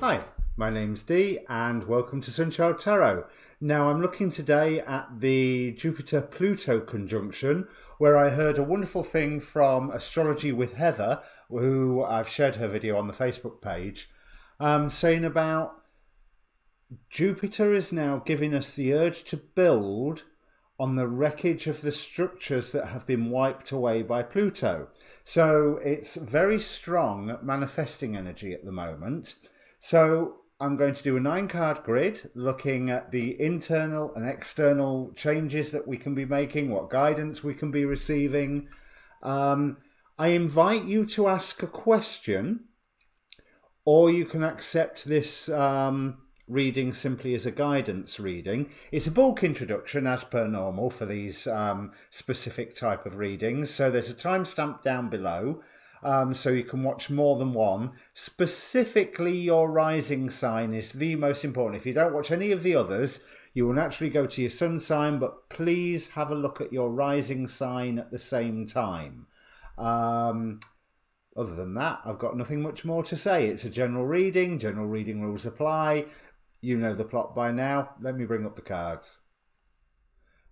Hi, my name's Dee and welcome to Untitled Tarot. Now I'm looking today at the Jupiter Pluto Conjunction, where I heard a wonderful thing from Astrology with Heather, who I've shared her video on the Facebook page, saying about Jupiter is now giving us the urge to build on the wreckage of the structures that have been wiped away by Pluto. So it's very strong manifesting energy at the moment. So I'm going to do a 9-card grid looking at the internal and external changes that we can be making, what guidance we can be receiving. I invite you to ask a question, or you can accept this reading simply as a guidance reading. It's a bulk introduction as per normal for these specific type of readings. So there's a timestamp down below. So you can watch more than one. Specifically, your rising sign is the most important. If you don't watch any of the others, you will naturally go to your sun sign, but please have a look at your rising sign at the same time. Other than that, I've got nothing much more to say. It's a general reading. General reading rules apply. You know the plot by now. Let me bring up the cards.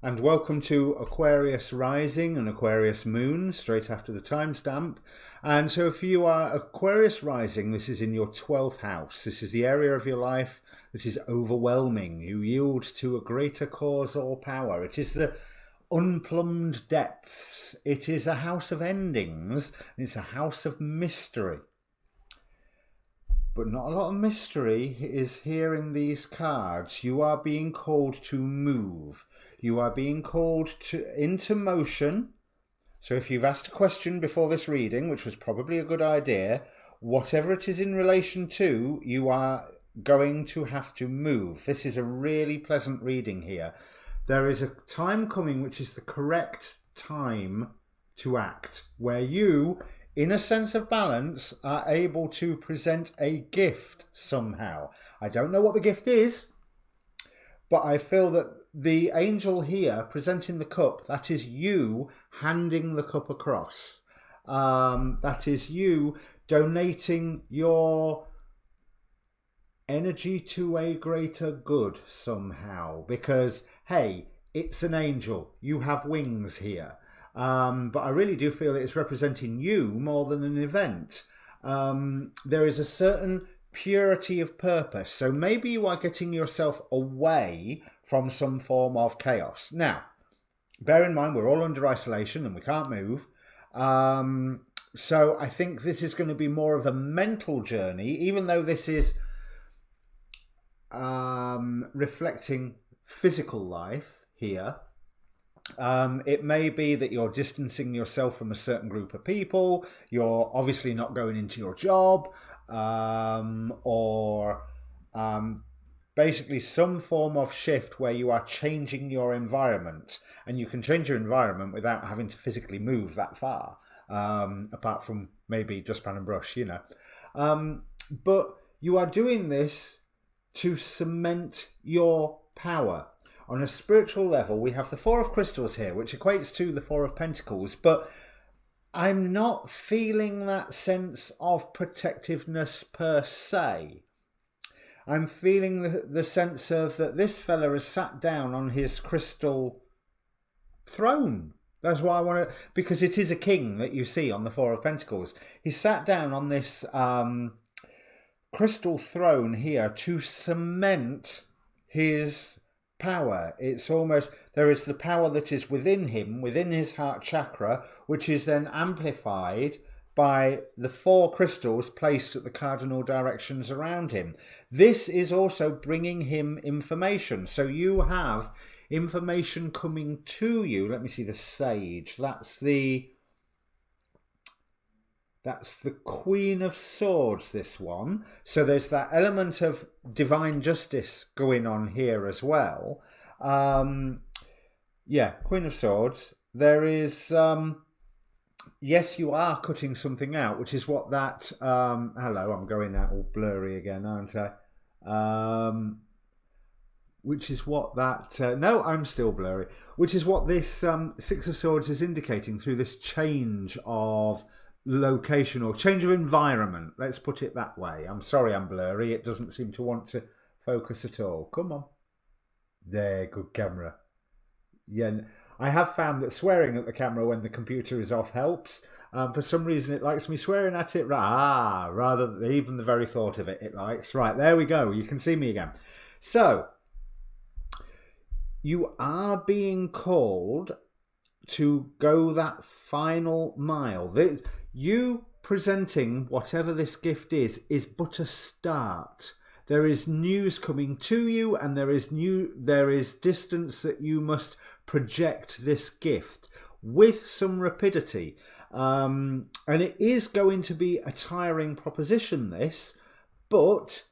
And welcome to Aquarius Rising and Aquarius Moon, straight after the timestamp. And so if you are Aquarius Rising, this is in your 12th house. This is the area of your life that is overwhelming. You yield to a greater cause or power. It is the unplumbed depths. It is a house of endings. It's a house of mystery. But not a lot of mystery is here in these cards. You are being called to move. You are being called into motion. So if you've asked a question before this reading, which was probably a good idea, whatever it is in relation to, you are going to have to move. This is a really pleasant reading here. There is a time coming which is the correct time to act, where you, in a sense of balance, are able to present a gift somehow. I don't know what the gift is, but I feel that the angel here presenting the cup, that is you handing the cup across. That is you donating your energy to a greater good somehow. Because, hey, it's an angel. You have wings here. But I really do feel it's representing you more than an event. There is a certain purity of purpose. So maybe you are getting yourself away from some form of chaos. Now, bear in mind, we're all under isolation and we can't move. So I think this is going to be more of a mental journey, even though this is reflecting physical life here. It may be that you're distancing yourself from a certain group of people. You're obviously not going into your job, or basically some form of shift where you are changing your environment. And you can change your environment without having to physically move that far, apart from maybe dustpan and brush, you know. But you are doing this to cement your power. On a spiritual level, we have the Four of Crystals here, which equates to the Four of Pentacles, but I'm not feeling that sense of protectiveness per se. I'm feeling the sense of that this fella has sat down on his crystal throne. That's why I want to, because it is a king that you see on the Four of Pentacles. He sat down on this crystal throne here to cement his power. It's almost, there is the power that is within him, within his heart chakra, which is then amplified by the 4 crystals placed at the cardinal directions around him. This is also bringing him information. So you have information coming to you. Let me see the Sage. That's the Queen of Swords, this one. So there's that element of divine justice going on here as well. Yeah, Queen of Swords. There is, yes, you are cutting something out, which is what that, hello, I'm going out all blurry again, aren't I? Which is what that, no, I'm still blurry. Which is what this Six of Swords is indicating through this change of location or change of environment. Let's put it that way. I'm sorry I'm blurry. It doesn't seem to want to focus at all. Come on. There, good camera. Yeah, I have found that swearing at the camera when the computer is off helps. For some reason, it likes me swearing at it. Rather than even the very thought of it, it likes. Right, there we go. You can see me again. So, you are being called to go that final mile. You presenting whatever this gift is but a start. There is news coming to you, and there is distance that you must project this gift with some rapidity. And it is going to be a tiring proposition, this, but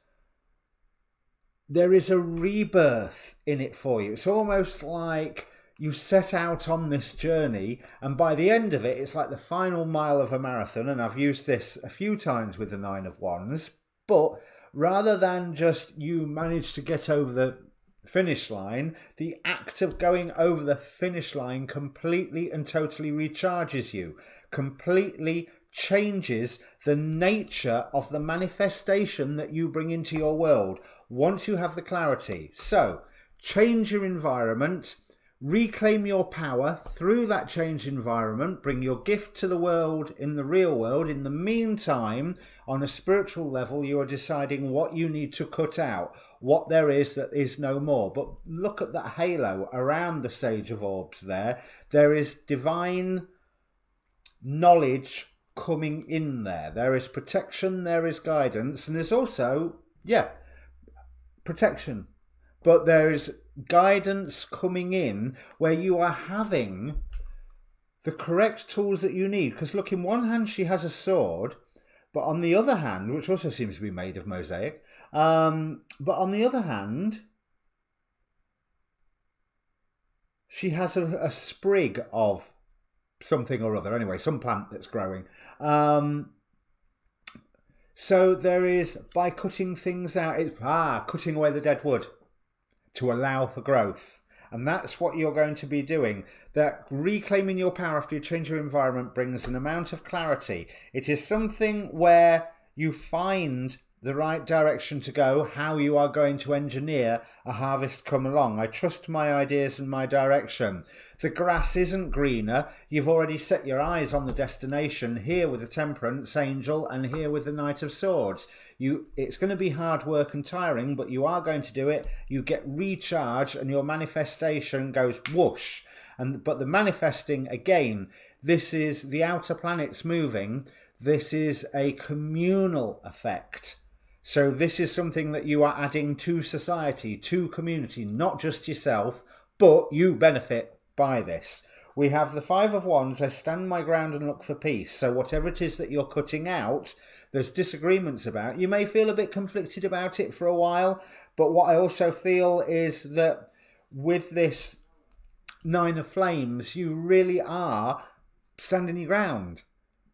there is a rebirth in it for you. It's almost like you set out on this journey, and by the end of it, it's like the final mile of a marathon. And I've used this a few times with the Nine of Wands, but rather than just you manage to get over the finish line, the act of going over the finish line completely and totally recharges you, completely changes the nature of the manifestation that you bring into your world once you have the clarity. So, change your environment, reclaim your power through that changed environment, bring your gift to the world in the real world. In the meantime, on a spiritual level, you are deciding what you need to cut out, what there is that is no more. But look at that halo around the Sage of Orbs there. There is divine knowledge coming in there. There is protection, there is guidance, and there's also, protection. But there is guidance coming in where you are having the correct tools that you need. Because look, in one hand she has a sword, but on the other hand, which also seems to be made of mosaic, but on the other hand, she has a sprig of something or other. Anyway, some plant that's growing. So there is, by cutting things out, it's cutting away the dead wood to allow for growth. And that's what you're going to be doing. That reclaiming your power after you change your environment brings an amount of clarity. It is something where you find the right direction to go, how you are going to engineer a harvest come along. I trust my ideas and my direction. The grass isn't greener. You've already set your eyes on the destination, here with the Temperance Angel and here with the Knight of Swords. It's going to be hard work and tiring, but you are going to do it. You get recharged and your manifestation goes whoosh. But the manifesting, again, this is the outer planets moving. This is a communal effect. So this is something that you are adding to society, to community, not just yourself, but you benefit by this. We have the Five of Wands. I stand my ground and look for peace. So whatever it is that you're cutting out, there's disagreements about. You may feel a bit conflicted about it for a while, but what I also feel is that with this Nine of Flames, you really are standing your ground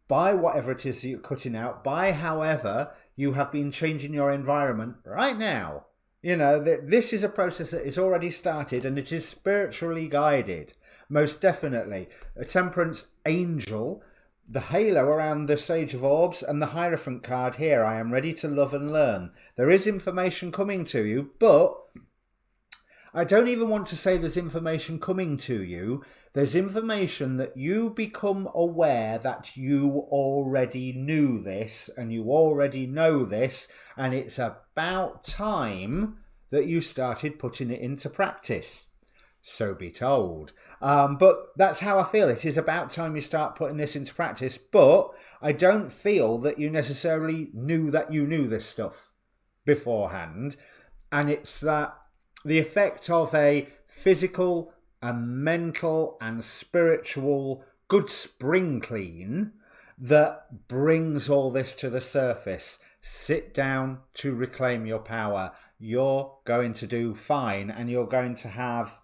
by whatever it is that you're cutting out, by however you have been changing your environment right now. You know, this is a process that is already started and it is spiritually guided, most definitely. A Temperance Angel, the halo around the Sage of Orbs, and the Hierophant card here. I am ready to love and learn. There is information coming to you, but I don't even want to say there's information coming to you. There's information that you become aware that you already knew this and you already know this, and it's about time that you started putting it into practice. So be told. But that's how I feel. It is about time you start putting this into practice, but I don't feel that you necessarily knew that you knew this stuff beforehand. And it's that the effect of a physical, a mental and spiritual good spring clean that brings all this to the surface. Sit down to reclaim your power. You're going to do fine and you're going to have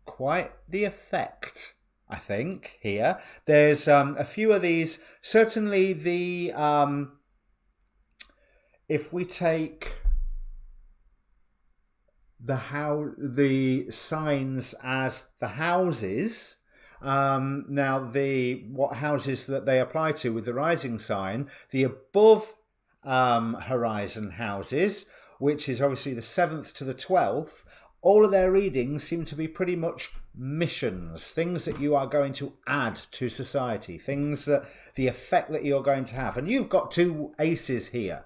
quite the effect, I think, here. There's a few of these. Certainly the, if we take the signs as the houses, Now, what houses that they apply to with the rising sign, the above horizon houses, which is obviously the 7th to the 12th, all of their readings seem to be pretty much missions, things that you are going to add to society, things that the effect that you're going to have. And you've got 2 aces here.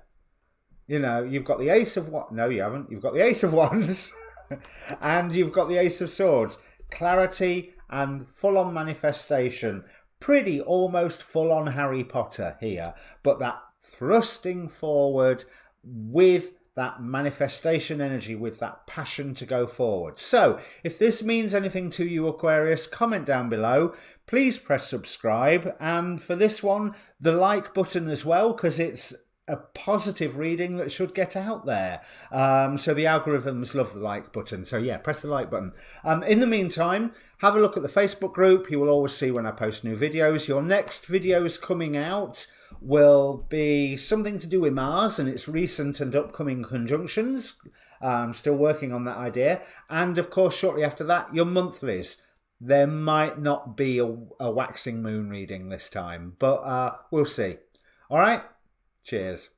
You know, you've got the ace of what? No, you haven't. You've got the ace of wands and you've got the ace of swords. Clarity and full-on manifestation. Pretty almost full-on Harry Potter here. But that thrusting forward with that manifestation energy, with that passion to go forward. So, if this means anything to you, Aquarius, comment down below. Please press subscribe. And for this one, the like button as well, because it's a positive reading that should get out there. So the algorithms love the like button. So yeah, press the like button. In the meantime, have a look at the Facebook group. You will always see when I post new videos. Your next videos coming out will be something to do with Mars and its recent and upcoming conjunctions. Still working on that idea. And of course, shortly after that, your monthlies. There might not be a waxing moon reading this time, but we'll see. All right. Cheers.